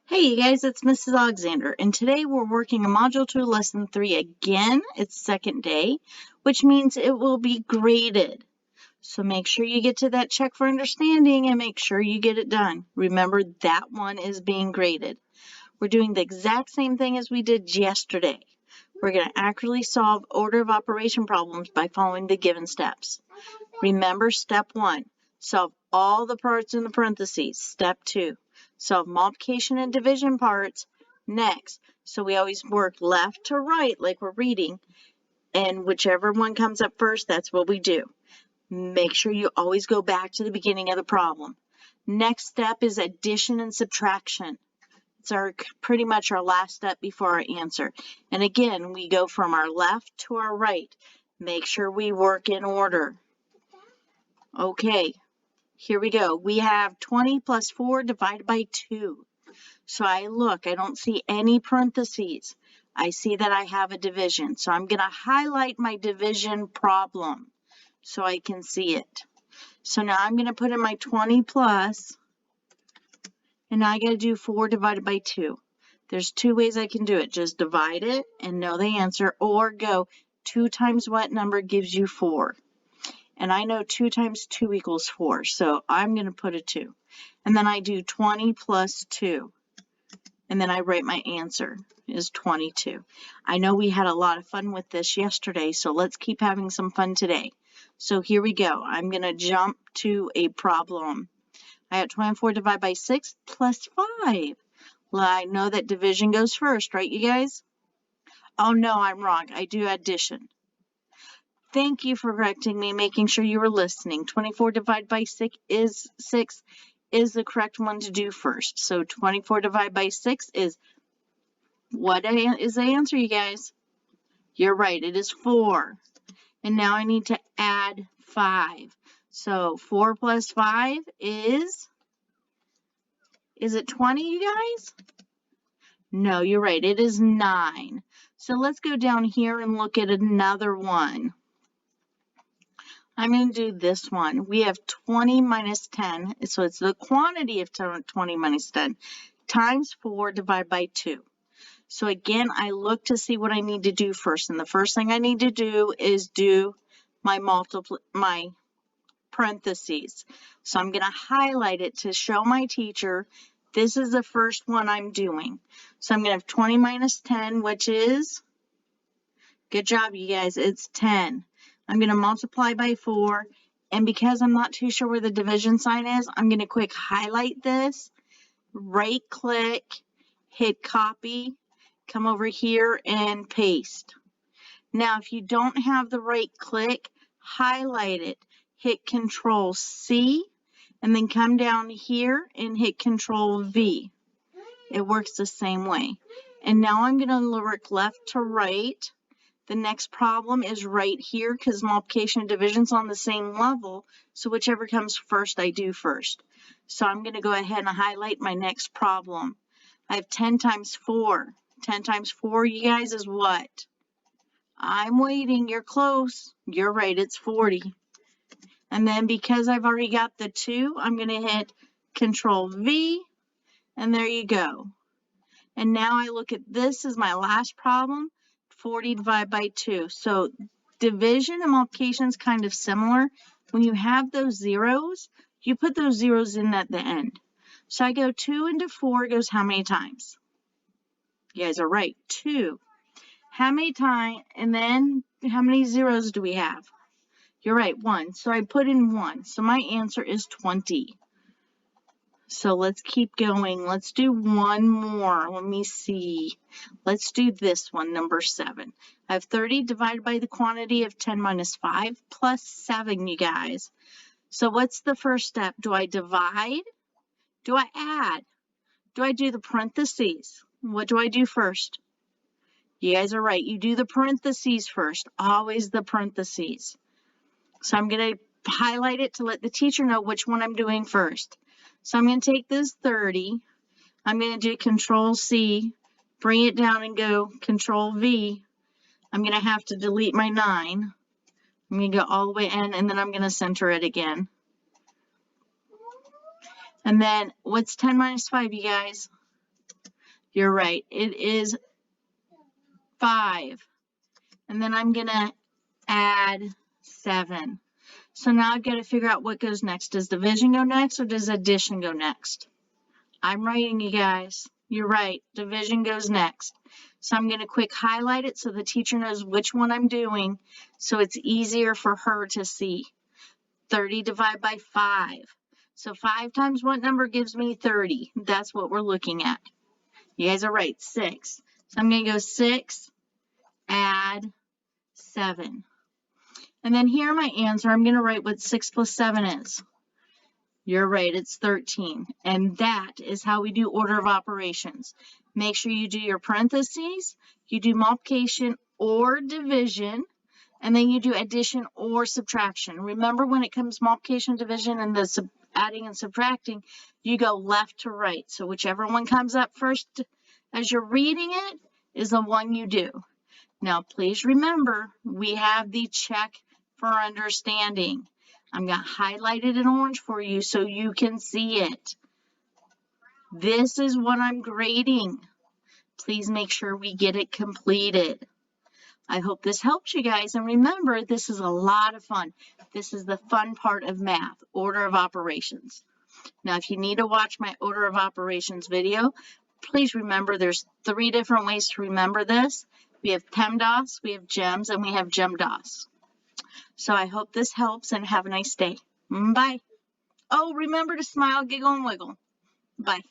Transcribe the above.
Hey you guys, it's Mrs. Alexander, and today we're working on Module 2, Lesson 3 again. It's second day, which means it will be graded. So make sure you get to that check for understanding and make sure you get it done. Remember, that one is being graded. We're doing the exact same thing as we did yesterday. We're going to accurately solve order of operation problems by following the given steps. Remember, step 1, solve all the parts in the parentheses. Step 2, solve multiplication and division parts next. So we always work left to right like we're reading, and whichever one comes up first, that's what we do. Make sure you always go back to the beginning of the problem. Next step is addition and subtraction. It's pretty much our last step before our answer. And again, we go from our left to our right. Make sure we work in order. Okay, here we go. We have 20 plus 4 divided by 2. So I don't see any parentheses. I see that I have a division. So I'm going to highlight my division problem so I can see it. So now I'm going to put in my 20 plus, and now I got to do 4 divided by 2. There's two ways I can do it. Just divide it and know the answer, or go 2 times what number gives you 4. And I know 2 times 2 equals 4, so I'm going to put a 2. And then I do 20 plus 2. And then I write my answer is 22. I know we had a lot of fun with this yesterday, so let's keep having some fun today. So here we go. I'm going to jump to a problem. I have 24 divided by 6 plus 5. Well, I know that division goes first, right, you guys? Oh, no, I'm wrong. I do addition. Thank you for correcting me, making sure you were listening. 24 divided by 6 is the correct one to do first. So 24 divided by 6 is, what is the answer, you guys? You're right, it is 4. And now I need to add 5. So 4 plus 5 is it 20, you guys? No, you're right, it is 9. So let's go down here and look at another one. I'm going to do this one. We have 20 minus 10, so it's the quantity of 20 minus 10 times 4 divided by 2. So again, I look to see what I need to do first, and the first thing I need to do is do my parentheses. So I'm going to highlight it to show my teacher this is the first one I'm doing. So I'm going to have 20 minus 10, which is, good job, you guys, it's 10. I'm going to multiply by 4, and because I'm not too sure where the division sign is, I'm going to quick highlight this, right-click, hit copy, come over here and paste. Now, if you don't have the right-click, highlight it, hit Control-C, and then come down here and hit Control-V. It works the same way. And now I'm going to work left to right. The next problem is right here because multiplication and division is on the same level, so whichever comes first, I do first. So I'm going to go ahead and highlight my next problem. I have 10 times 4. 10 times 4, you guys, is what? I'm waiting. You're close. You're right. It's 40. And then because I've already got the 2, I'm going to hit Control-V, and there you go. And now I look at this as my last problem. 40 divided by 2. So division and multiplication is kind of similar. When you have those zeros, you put those zeros in at the end. So I go 2 into 4 goes how many times? You guys are right, 2. How many times, and then how many zeros do we have? You're right, 1. So I put in 1. So my answer is 20. So let's keep going. Let's do one more. Let me see. Let's do this one, number 7. I have 30 divided by the quantity of 10 minus 5 plus 7, you guys. So what's the first step? Do I divide? Do I add? Do I do the parentheses? What do I do first? You guys are right. You do the parentheses first. Always the parentheses. So I'm going to highlight it to let the teacher know which one I'm doing first. So I'm going to take this 30. I'm going to do Control-C, bring it down and go Control-V. I'm going to have to delete my 9. I'm going to go all the way in, and then I'm going to center it again. And then what's 10 minus 5, you guys? You're right. It is 5. And then I'm going to add 7. So now I've got to figure out what goes next. Does division go next or does addition go next? I'm writing, you guys. You're right. Division goes next. So I'm going to quick highlight it so the teacher knows which one I'm doing so it's easier for her to see. 30 divided by 5. So 5 times what number gives me 30? That's what we're looking at. You guys are right, 6. So I'm going to go 6, add 7. And then here my answer, I'm going to write what 6 plus 7 is. You're right, it's 13. And that is how we do order of operations. Make sure you do your parentheses, you do multiplication or division, and then you do addition or subtraction. Remember, when it comes multiplication, division, and the adding and subtracting, you go left to right. So whichever one comes up first as you're reading it is the one you do. Now, please remember, we have the check for understanding. I'm going to highlight it in orange for you so you can see it. This is what I'm grading. Please make sure we get it completed. I hope this helps you guys. And remember, this is a lot of fun. This is the fun part of math, order of operations. Now, if you need to watch my order of operations video, please remember there's 3 different ways to remember this. We have PEMDAS, we have GEMS, and we have GEMDAS. So I hope this helps and have a nice day. Bye. Oh, remember to smile, giggle, and wiggle. Bye.